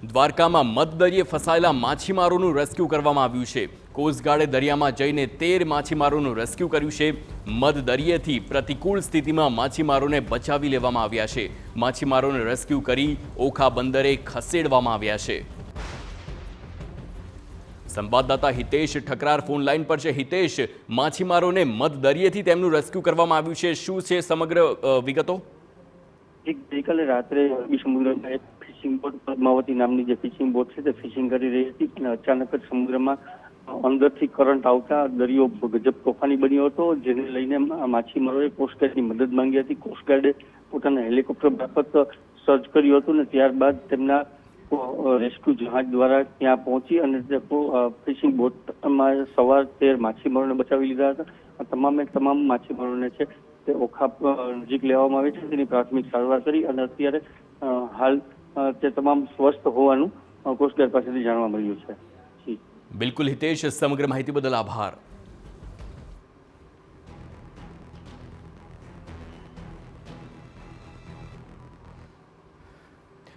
દ્વારકામાં મધદરિયે ફસાયેલા માછીમારોનું રેસ્ક્યુ કરવામાં આવ્યું છે। કોસ્ટગાર્ડે દરિયામાં જઈને 13 માછીમારોનું રેસ્ક્યુ કર્યું છે। મધદરિયેથી પ્રતિકૂળ સ્થિતિમાં માછીમારોને બચાવી લેવામાં આવ્યા છે। માછીમારોને રેસ્ક્યુ કરી ઓખા બંદરે ખસેડવામાં આવ્યા છે। સંવાદદાતા હિતેશ ઠકરાર ફોન લાઈન પર છે। હિતેશ, માછીમારોને મધદરિયેથી તેમનું રેસ્ક્યુ કરવામાં આવ્યું છે, શું છે સમગ્ર વિગતો? ગઈકાલે રાત્રે અરબી સમુદ્રમાં એક ફિશિંગ બોટ પદ્માવતી નામની જે ફિશિંગ બોટ છે તે ફિશિંગ કરી રહી હતી અને અચાનક જ સમુદ્રમાં અંદરથી કરંટ આવતા દરિયો ગજબ તોફાની બન્યો હતો, જેને લઈને માછીમારોએ કોસ્ટગાર્ડની મદદ માંગી હતી। કોસ્ટગાર્ડે પોતાના હેલિકોપ્ટર મારફત સર્ચ કર્યું હતું અને ત્યારબાદ તેમના રેસ્ક્યુ જહાજ દ્વારા ત્યાં પહોંચી અને ફિશિંગ બોટમાં સવાર 13 માછીમારોને બચાવી લીધા હતા। તમામ માછીમારોને છે તે ઓખા નજીક લેવામાં આવે છે, તેની પ્રાથમિક સારવાર કરી અને અત્યારે હાલ તે તમામ સ્વસ્થ હોવાનું કોસ્ટગાર્ડ પાસેથી જાણવા મળ્યું છે। બિલકુલ હિતેશ, સમગ્ર માહિતી બદલ આભાર।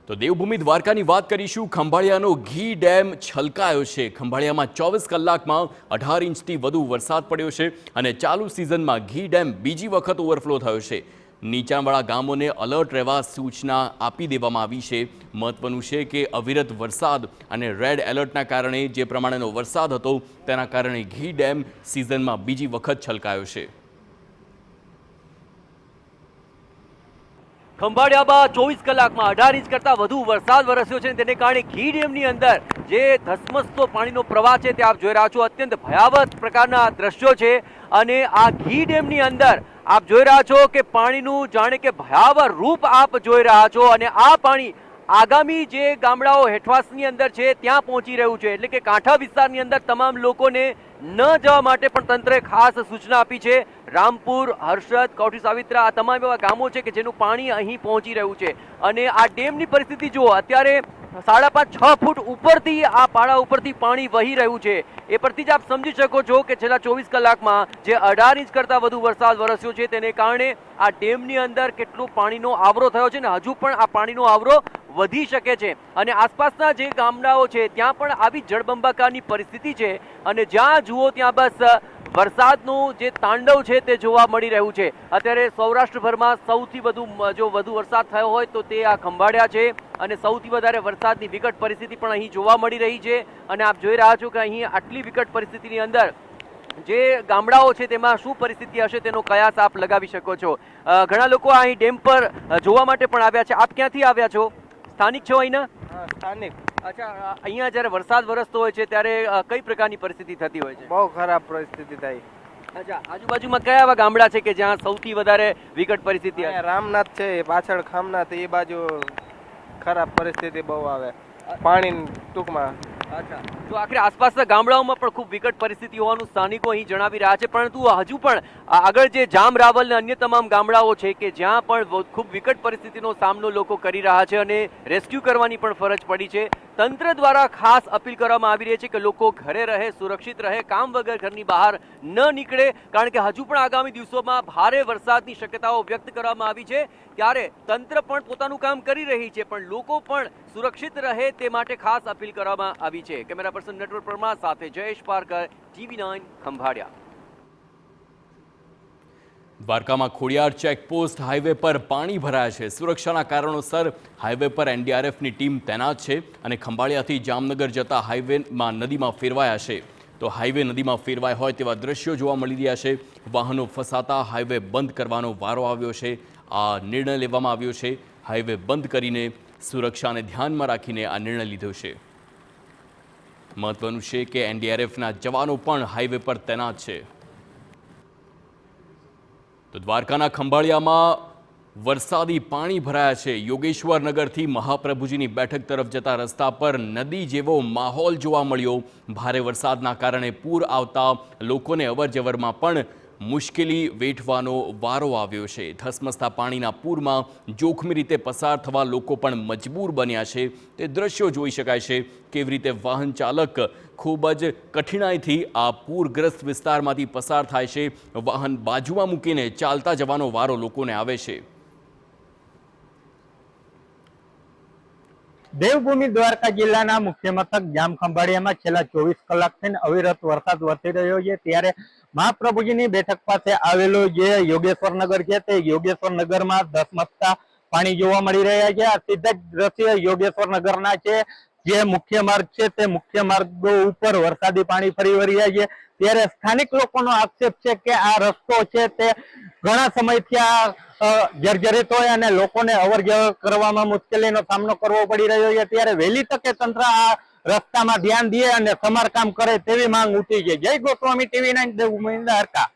તો દેવભૂમિ દ્વારકાની વાત કરીશું। ખંભાળિયાનો ઘી ડેમ છલકાયો છે। ખંભાળિયામાં 24 કલાકમાં 18 ઇંચથી વધુ વરસાદ પડ્યો છે અને ચાલુ સિઝનમાં ઘી ડેમ બીજી વખત ઓવરફ્લો થયો છે। નીચાણવાળા ગામોને એલર્ટ રહેવા સૂચના આપી દેવામાં આવી છે। મહત્વનું છે કે અવિરત વરસાદ અને રેડ એલર્ટના કારણે જે પ્રમાણેનો વરસાદ હતો તેના કારણે ઘી ડેમ સિઝનમાં બીજી વખત છલકાયો છે। ખંભાળિયામાં 24 કલાકમાં 18 ઇંચ કરતાં વધુ વરસાદ વરસ્યો છે, તેને કારણે ઘી ડેમની અંદર જે ધસમસતો પાણીનો પ્રવાહ છે તે આપ જોઈ રહ્યા છો। અત્યંત ભયાવહ પ્રકારના દ્રશ્યો છે અને આ ઘી ડેમની અંદર આપ જોઈ રહ્યા છો કે પાણીનું જાણે કે ભયાવહ રૂપ આપ જોઈ રહ્યા છો અને આ પાણી આગામી જે ગામડાઓ હેઠવાસની અંદર છે ત્યાં પહોંચી રહ્યું છે, એટલે કે કાંઠા વિસ્તારની અંદર તમામ લોકોને ન જવા માટે પણ તંત્રે ખાસ સૂચના આપી છે। રામપુર, હર્ષદ, કૌઠી સાવિત્રા આ તમામ એવા ગામો છે કે જેનું પાણી અહીં પહોંચી રહ્યું છે અને આ ડેમની પરિસ્થિતિ જુઓ, અત્યારે 5.5-6 ફૂટ ઉપરથી આ પાડા ઉપરથી પાણી વહી રહ્યું છે। એ પરથી જ આપ સમજી શકો છો કે છેલ્લા 24 કલાકમાં જે 18 ઇંચ કરતાં વધુ વરસાદ વરસ્યો છે તેને કારણે આ ડેમની અંદર કેટલો પાણીનો આવરો થયો છે ને હજુ પણ આ પાણીનો આવરો વધી શકે છે અને આસપાસના જે ગામડાઓ છે ત્યાં પણ આવી જળબંબાકારની પરિસ્થિતિ છે અને જ્યાં જુઓ ત્યાં બસ વરસાદનું જે તાંડવ છે તે જોવા મળી રહ્યું છે। અત્યારે સૌરાષ્ટ્રભરમાં સૌથી વધુ વરસાદ થયો હોય તો તે આ ખંભાળિયા છે અને સૌથી વધારે વરસાદની વિકટ પરિસ્થિતિ પણ અહીં જોવા મળી રહી છે અને આપ જોઈ રહ્યા છો કે અહીં આટલી વિકટ પરિસ્થિતિની અંદર જે ગામડાઓ છે તેમાં શું પરિસ્થિતિ હશે તેનો કયાસ આપ લગાવી શકો છો। ઘણા લોકો અહીં ડેમ પર જોવા માટે પણ આવ્યા છે। આપ ક્યાંથી આવ્યા છો? સ્થાનિક છો અહીંના? સ્થાનિક। અચ્છા, અહીંયા જ્યારે વરસાદ વરસતો હોય છે ત્યારે કઈ પ્રકારની પરિસ્થિતિ થતી હોય છે? બહુ ખરાબ પરિસ્થિતિ થાય। અચ્છા, આજુબાજુમાં કયા એવા ગામડા છે કે જ્યાં સૌથી વધારે વિકટ પરિસ્થિતિ? રામનાથ છે, પાછળ ખામનાથ, એ બાજુ ખરાબ પરિસ્થિતિ બહુ આવે પાણી ટૂંકમાં। અચ્છા, તો આખરે આસપાસના ગામડાઓમાં પણ ખૂબ વિકટ પરિસ્થિતિ હોવાનું સ્થાનિકો અહીં જણાવી રહ્યા છે, પરંતુ હજુ પણ આગળ જે જામ, રાવલ અને અન્ય તમામ ગામડાઓ છે કે જ્યાં પણ ખૂબ વિકટ પરિસ્થિતિનો સામનો લોકો કરી રહ્યા છે અને રેસ્ક્યુ કરવાની પણ ફરજ પડી છે। તંત્ર દ્વારા ખાસ અપીલ કરવામાં આવી રહી છે કે લોકો ઘરે રહે, સુરક્ષિત રહે, કામ વગર ઘરની બહાર ન નીકળે, કારણ કે હજુ પણ આગામી દિવસોમાં ભારે વરસાદની શક્યતાઓ વ્યક્ત કરવામાં આવી છે। ત્યારે તંત્ર પણ પોતાનું કામ કરી રહી છે પણ લોકો પણ સુરક્ષિત રહે તે માટે ખાસ અપીલ કરવામાં આવી છે। કેમેરા પર્સન નેટવર્ક પરમાર સાથે જયેશ પારકર, TV9 ખંભાળિયા। દ્વારકામાં ખોડિયાર ચેકપોસ્ટ હાઈવે પર પાણી ભરાયા છે। સુરક્ષાના કારણોસર હાઈવે પર NDRFની ટીમ તૈનાત છે અને ખંભાળિયાથી જામનગર જતા હાઈવેમાં નદીમાં ફેરવાયા છે। તો હાઈવે નદીમાં ફેરવાય હોય તેવા દ્રશ્યો જોવા મળી રહ્યા છે। વાહનો ફસાતા હાઈવે બંધ કરવાનો વારો આવ્યો છે। આ નિર્ણય લેવામાં આવ્યો છે। હાઈવે બંધ કરીને સુરક્ષાને ધ્યાનમાં રાખીને આ નિર્ણય લીધો છે। મહત્વનું છે કે NDRFના જવાનો પણ હાઈવે પર તૈનાત છે। તો દ્વારકાના ખંભાળિયામાં વરસાદી પાણી ભરાયા છે। યોગેશ્વર નગરથી મહાપ્રભુજીની બેઠક તરફ જતા રસ્તા પર નદી જેવો માહોલ જોવા મળ્યો। ભારે વરસાદના કારણે પૂર આવતા લોકોને અવરજવરમાં પણ મુશ્કેલી વેઠવાનો વારો આવ્યો છે। ધસમસતા પાણીના પૂરમાં જોખમી રીતે પસાર થવા લોકો પણ મજબૂર બન્યા છે। તે દ્રશ્યો જોઈ શકાય છે કેવી રીતે વાહન ચાલક ખૂબ જ કઠિનાઈથી આ પૂરગ્રસ્ત વિસ્તારમાંથી પસાર થાય છે। વાહન બાજુમાં મૂકીને ચાલતા જવાનો વારો લોકોને આવે છે। દેવભૂમિ દ્વારકા જિલ્લાના મુખ્ય મથક જામખંભાળિયામાં છેલ્લા 24 કલાકથી અવિરત વરસાદ વરસી રહ્યો છે ત્યારે મહાપ્રભુજીની બેઠક પાસે આવેલું જે યોગેશ્વર નગર છે તે યોગેશ્વર નગરમાં ધસમસતા પાણી જોવા મળી રહ્યા છે. આ સીધા જ દ્રશ્ય યોગેશ્વર નગરના છે. જે મુખ્ય માર્ગ છે તે મુખ્ય માર્ગો ઉપર વરસાદી પાણી ફરી વળ્યા છે ત્યારે સ્થાનિક લોકોનો આક્ષેપ છે કે આ રસ્તો છે તે ઘણા સમયથી આ જર્જરિત હોય અને લોકોને અવર જવર કરવામાં મુશ્કેલીનો સામનો કરવો પડી રહ્યો છે ત્યારે વહેલી તકે તંત્ર આ રસ્તામાં ધ્યાન દે અને સમારકામ કરે તેવી માંગ ઉઠી છે. જય ગોસ્વામી TV 9 દેવભૂમિ દ્વારકા.